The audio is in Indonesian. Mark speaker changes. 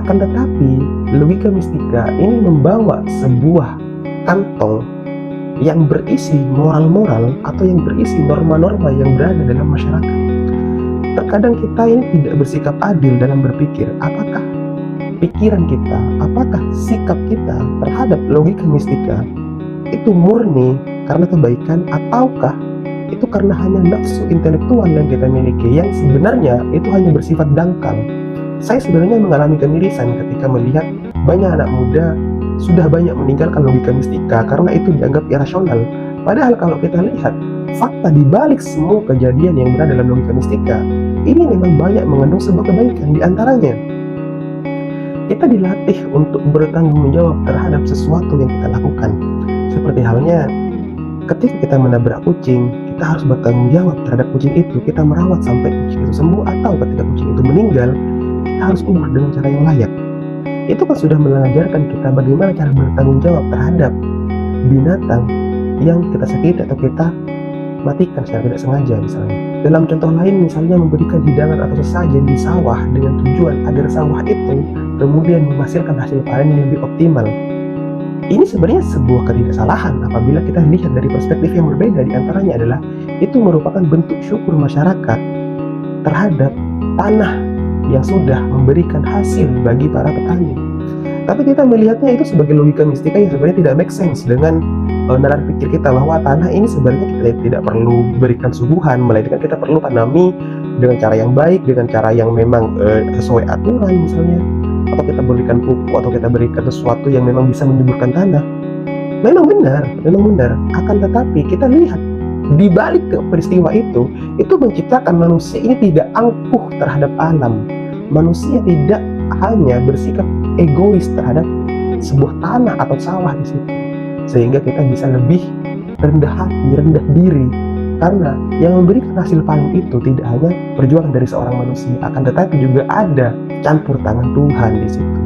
Speaker 1: Akan tetapi, logika mistika ini membawa sebuah kantong yang berisi moral-moral atau yang berisi norma-norma yang berada dalam masyarakat. Terkadang kita ini tidak bersikap adil dalam berpikir, apakah pikiran kita, apakah sikap kita terhadap logika mistika itu murni karena kebaikan, ataukah itu karena hanya nafsu intelektual yang kita miliki, yang sebenarnya itu hanya bersifat dangkal. Saya sebenarnya mengalami kemirisan ketika melihat banyak anak muda sudah banyak meninggalkan logika mistika karena itu dianggap irasional. Padahal kalau kita lihat fakta di balik semua kejadian yang berada dalam logika mistika, ini memang banyak mengandung sebuah kebaikan. Di antaranya, kita dilatih untuk bertanggung jawab terhadap sesuatu yang kita lakukan. Seperti halnya ketika kita menabrak kucing, kita harus bertanggung jawab terhadap kucing itu. Kita merawat sampai kucing itu sembuh, atau ketika kucing itu meninggal, kita harus kubur dengan cara yang layak. Itu kan sudah mengajarkan kita bagaimana cara bertanggung jawab terhadap binatang yang kita sakiti atau kita matikan secara tidak sengaja misalnya. Dalam contoh lain, misalnya memberikan hidangan atau sesajen di sawah dengan tujuan agar sawah itu kemudian menghasilkan hasil panen yang lebih optimal. Ini sebenarnya sebuah ketidaksalahan apabila kita lihat dari perspektif yang berbeda. Di antaranya adalah itu merupakan bentuk syukur masyarakat terhadap tanah yang sudah memberikan hasil bagi para petani. Tapi kita melihatnya itu sebagai logika mistika yang sebenarnya tidak make sense dengan nalar pikir kita, bahwa tanah ini sebenarnya kita tidak perlu berikan suguhan, melainkan kita perlu tanami dengan cara yang baik, dengan cara yang memang sesuai aturan misalnya, atau kita berikan pupuk, atau kita berikan sesuatu yang memang bisa menyuburkan tanah. Memang benar. Akan tetapi kita lihat di balik ke peristiwa itu menciptakan manusia ini tidak angkuh terhadap alam. Manusia tidak hanya bersikap egois terhadap sebuah tanah atau sawah di situ, sehingga kita bisa lebih rendah hati, rendah diri, karena yang memberikan hasil panen itu tidak hanya perjuangan dari seorang manusia, akan tetapi juga ada campur tangan Tuhan di situ.